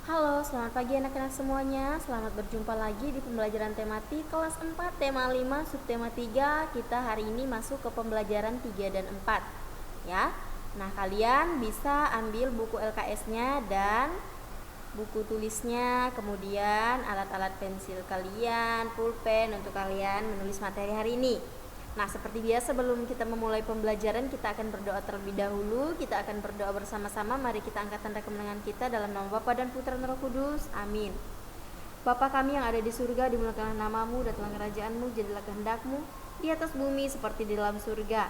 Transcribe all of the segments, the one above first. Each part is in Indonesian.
Halo, selamat pagi anak-anak semuanya. Selamat berjumpa lagi di pembelajaran tematik kelas 4, tema 5, subtema 3. Kita hari ini masuk ke pembelajaran 3 dan 4. Ya. Nah, kalian bisa ambil buku LKS-nya dan buku tulisnya, kemudian alat-alat pensil kalian, pulpen untuk kalian menulis materi hari ini. Nah, seperti biasa sebelum kita memulai pembelajaran, kita akan berdoa terlebih dahulu. Kita akan berdoa bersama-sama. Mari kita angkat tanda kemenangan kita dalam nama Bapa dan Putra dan Roh Kudus. Amin. Bapa kami yang ada di surga, dimuliakanlah namamu, datanglah kerajaanmu, jadilah kehendakmu di atas bumi seperti di dalam surga.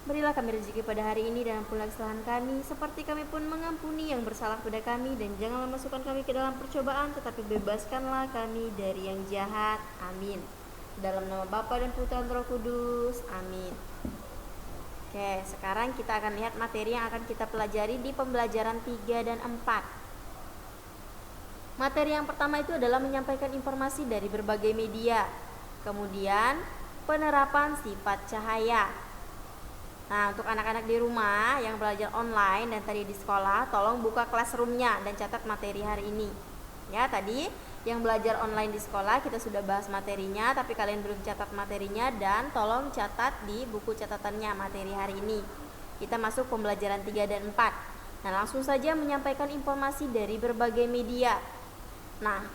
Berilah kami rezeki pada hari ini dan ampunilah kesalahan kami, seperti kami pun mengampuni yang bersalah pada kami, dan janganlah masukkan kami ke dalam percobaan, tetapi bebaskanlah kami dari yang jahat. Amin. Dalam nama Bapa dan Putra dan Roh Kudus. Amin. Oke, sekarang kita akan lihat materi yang akan kita pelajari di pembelajaran 3 dan 4. Materi yang pertama itu adalah menyampaikan informasi dari berbagai media. Kemudian, penerapan sifat cahaya. Nah, untuk anak-anak di rumah yang belajar online dan tadi di sekolah, tolong buka classroom-nya dan catat materi hari ini. Ya, tadi yang belajar online di sekolah kita sudah bahas materinya, tapi kalian belum catat materinya, dan tolong catat di buku catatannya materi hari ini. Kita masuk pembelajaran 3 dan 4. Nah, langsung saja menyampaikan informasi dari berbagai media. Nah,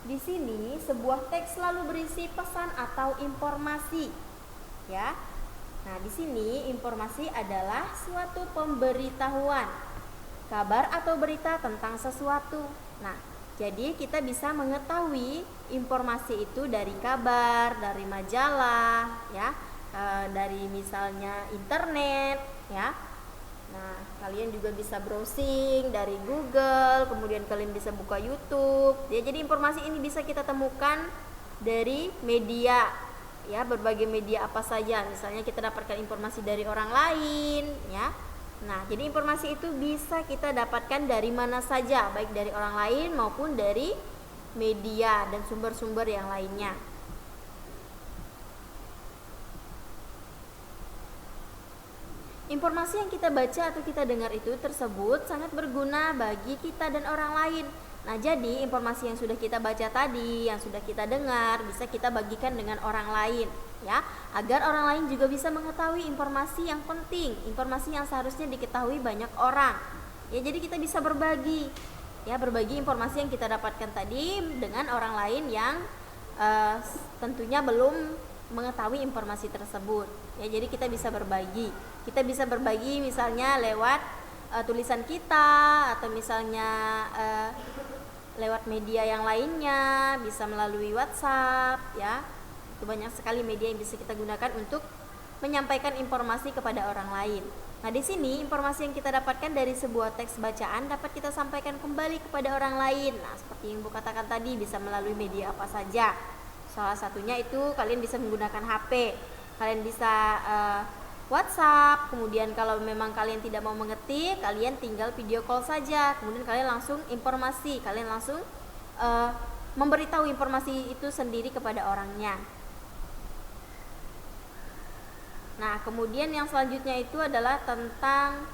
di sini sebuah teks selalu berisi pesan atau informasi. Ya. Nah, di sini informasi adalah suatu pemberitahuan, kabar atau berita tentang sesuatu. Nah, jadi kita bisa mengetahui informasi itu dari kabar, dari majalah, ya, dari misalnya internet, ya. Nah, kalian juga bisa browsing dari Google, kemudian kalian bisa buka YouTube. Ya, jadi informasi ini bisa kita temukan dari media, ya, berbagai media apa saja. Misalnya kita dapatkan informasi dari orang lain, ya. Nah, jadi informasi itu bisa kita dapatkan dari mana saja, baik dari orang lain maupun dari media dan sumber-sumber yang lainnya. Informasi yang kita baca atau kita dengar itu tersebut sangat berguna bagi kita dan orang lain. Nah, jadi informasi yang sudah kita baca tadi, yang sudah kita dengar, bisa kita bagikan dengan orang lain, ya, agar orang lain juga bisa mengetahui informasi yang penting, informasi yang seharusnya diketahui banyak orang. Ya, jadi kita bisa berbagi, ya, berbagi informasi yang kita dapatkan tadi dengan orang lain yang tentunya belum mengetahui informasi tersebut. Ya, jadi kita bisa berbagi. Kita bisa berbagi misalnya lewat tulisan kita, atau misalnya lewat media yang lainnya, bisa melalui WhatsApp, ya. Itu banyak sekali media yang bisa kita gunakan untuk menyampaikan informasi kepada orang lain. Nah, di sini informasi yang kita dapatkan dari sebuah teks bacaan dapat kita sampaikan kembali kepada orang lain. Nah, seperti yang Bu katakan tadi, bisa melalui media apa saja. Salah satunya itu kalian bisa menggunakan HP. Kalian bisa WhatsApp, kemudian kalau memang kalian tidak mau mengetik, kalian tinggal video call saja, kemudian kalian langsung informasi, kalian langsung memberitahu informasi itu sendiri kepada orangnya. Nah, kemudian yang selanjutnya itu adalah tentang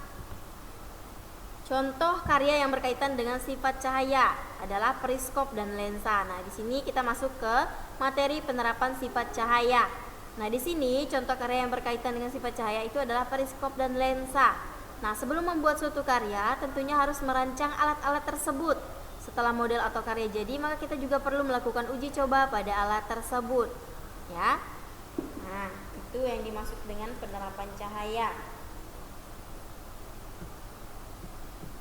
contoh karya yang berkaitan dengan sifat cahaya, adalah periskop dan lensa. Nah, di sini kita masuk ke materi penerapan sifat cahaya. Nah, di sini contoh karya yang berkaitan dengan sifat cahaya itu adalah periskop dan lensa. Nah, sebelum membuat suatu karya, tentunya harus merancang alat-alat tersebut. Setelah model atau karya jadi, maka kita juga perlu melakukan uji coba pada alat tersebut, ya. Nah, itu yang dimaksud dengan penerapan cahaya.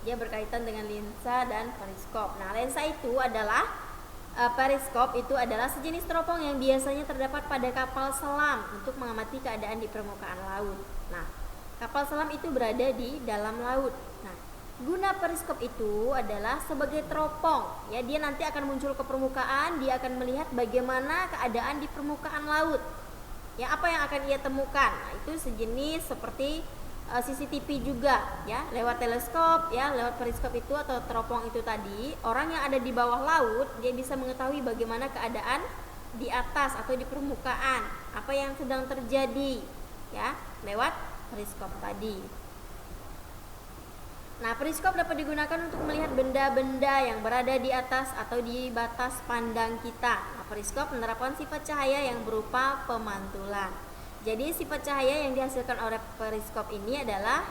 Dia berkaitan dengan lensa dan periskop. Nah, lensa itu adalah periskop itu adalah sejenis teropong yang biasanya terdapat pada kapal selam untuk mengamati keadaan di permukaan laut. Nah, kapal selam itu berada di dalam laut. Nah, guna periskop itu adalah sebagai teropong. Ya, dia nanti akan muncul ke permukaan, dia akan melihat bagaimana keadaan di permukaan laut. Ya, apa yang akan ia temukan? Nah, itu sejenis seperti CCTV juga, ya, lewat teleskop, ya, lewat periskop itu atau teropong itu tadi, orang yang ada di bawah laut dia bisa mengetahui bagaimana keadaan di atas atau di permukaan, apa yang sedang terjadi, ya, lewat periskop tadi. Nah, periskop dapat digunakan untuk melihat benda-benda yang berada di atas atau di batas pandang kita. Nah, periskop menerapkan sifat cahaya yang berupa pemantulan. Jadi sifat cahaya yang dihasilkan oleh periskop ini adalah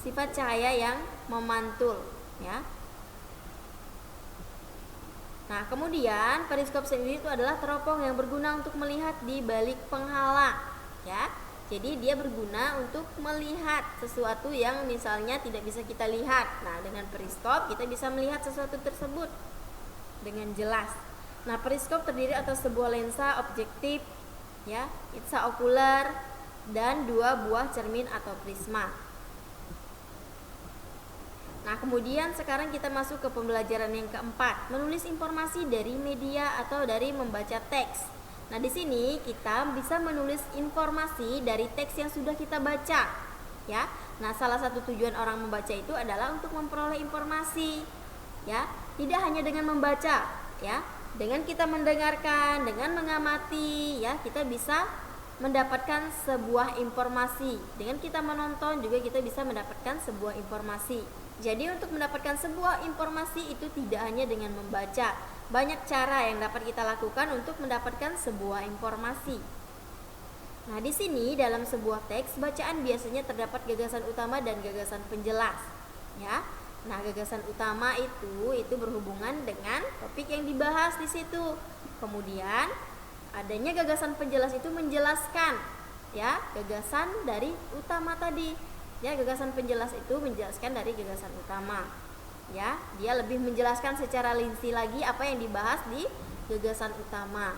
sifat cahaya yang memantul, ya. Nah, kemudian periskop sendiri itu adalah teropong yang berguna untuk melihat di balik penghalang, ya. Jadi dia berguna untuk melihat sesuatu yang misalnya tidak bisa kita lihat. Nah, dengan periskop kita bisa melihat sesuatu tersebut dengan jelas. Nah, periskop terdiri atas sebuah lensa objektif, ya, itsa okuler, dan 2 buah cermin atau prisma. Nah, kemudian sekarang kita masuk ke pembelajaran yang keempat, menulis informasi dari media atau dari membaca teks. Nah, di sini kita bisa menulis informasi dari teks yang sudah kita baca, ya. Nah, salah satu tujuan orang membaca itu adalah untuk memperoleh informasi, ya. Tidak hanya dengan membaca, ya. Dengan kita mendengarkan, dengan mengamati, ya, kita bisa mendapatkan sebuah informasi. Dengan kita menonton juga kita bisa mendapatkan sebuah informasi. Jadi untuk mendapatkan sebuah informasi itu tidak hanya dengan membaca. Banyak cara yang dapat kita lakukan untuk mendapatkan sebuah informasi. Nah, di sini dalam sebuah teks bacaan biasanya terdapat gagasan utama dan gagasan penjelas, ya. Nah, gagasan utama itu berhubungan dengan topik yang dibahas di situ. Kemudian adanya gagasan penjelas itu menjelaskan, ya, gagasan dari utama tadi. Ya, gagasan penjelas itu menjelaskan dari gagasan utama. Ya, dia lebih menjelaskan secara rinci lagi apa yang dibahas di gagasan utama.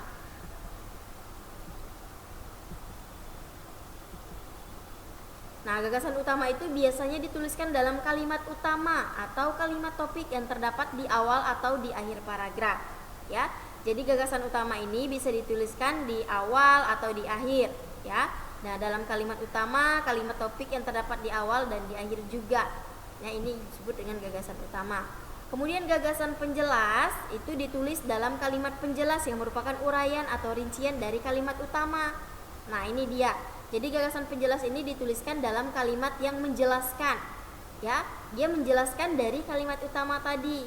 Nah, gagasan utama itu biasanya dituliskan dalam kalimat utama atau kalimat topik yang terdapat di awal atau di akhir paragraf, ya. Jadi gagasan utama ini bisa dituliskan di awal atau di akhir, ya. Nah, dalam kalimat utama, kalimat topik yang terdapat di awal dan di akhir juga. Nah, ini disebut dengan gagasan utama. Kemudian gagasan penjelas itu ditulis dalam kalimat penjelas yang merupakan uraian atau rincian dari kalimat utama. Nah, ini dia. Jadi gagasan penjelas ini dituliskan dalam kalimat yang menjelaskan, ya. Dia menjelaskan dari kalimat utama tadi,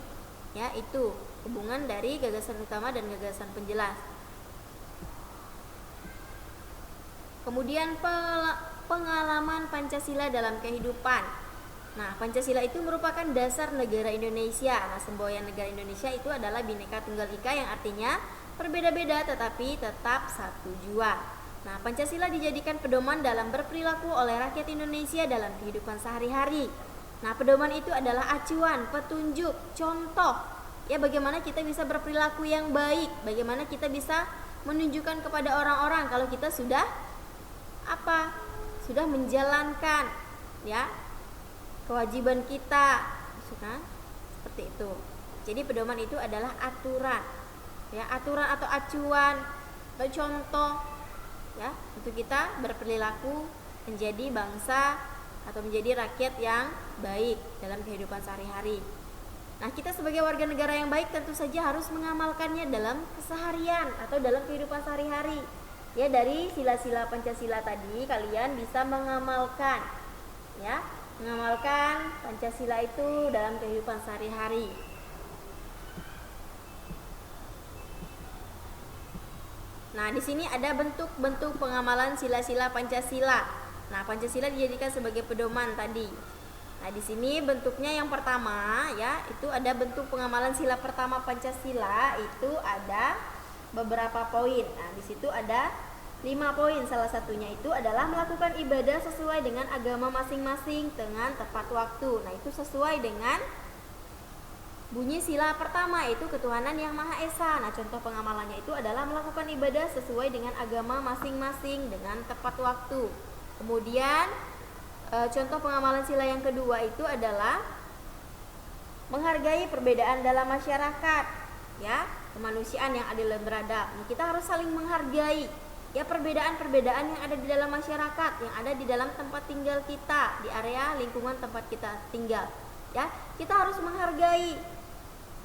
ya. Itu hubungan dari gagasan utama dan gagasan penjelas. Kemudian pengalaman Pancasila dalam kehidupan. Nah, Pancasila itu merupakan dasar negara Indonesia. Nah, semboyan negara Indonesia itu adalah Bhinneka Tunggal Ika yang artinya berbeda-beda tetapi tetap satu jua. Nah, Pancasila dijadikan pedoman dalam berperilaku oleh rakyat Indonesia dalam kehidupan sehari-hari. Nah, pedoman itu adalah acuan, petunjuk, contoh, ya, bagaimana kita bisa berperilaku yang baik, bagaimana kita bisa menunjukkan kepada orang-orang kalau kita sudah sudah menjalankan, ya, kewajiban kita, kan? Seperti itu. Jadi pedoman itu adalah aturan, ya, aturan atau acuan atau contoh, ya, untuk kita berperilaku menjadi bangsa atau menjadi rakyat yang baik dalam kehidupan sehari-hari. Nah, kita sebagai warga negara yang baik tentu saja harus mengamalkannya dalam keseharian atau dalam kehidupan sehari-hari. Ya, dari sila-sila Pancasila tadi kalian bisa mengamalkan, ya, mengamalkan Pancasila itu dalam kehidupan sehari-hari. Nah, di sini ada bentuk-bentuk pengamalan sila-sila Pancasila. Nah, Pancasila dijadikan sebagai pedoman tadi. Nah, di sini bentuknya yang pertama, ya, itu ada bentuk pengamalan sila pertama Pancasila, itu ada beberapa poin. Nah, di situ ada 5 poin. Salah satunya itu adalah melakukan ibadah sesuai dengan agama masing-masing dengan tepat waktu. Nah, itu sesuai dengan bunyi sila pertama, yaitu ketuhanan yang Maha Esa. Nah, contoh pengamalannya itu adalah melakukan ibadah sesuai dengan agama masing-masing dengan tepat waktu. Kemudian contoh pengamalan sila yang kedua itu adalah menghargai perbedaan dalam masyarakat, ya, kemanusiaan yang adil dan beradab. Nah, kita harus saling menghargai, ya, perbedaan-perbedaan yang ada di dalam masyarakat, yang ada di dalam tempat tinggal kita, di area lingkungan tempat kita tinggal, ya. Kita harus menghargai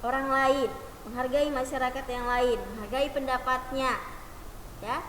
orang lain, menghargai masyarakat yang lain, menghargai pendapatnya, ya.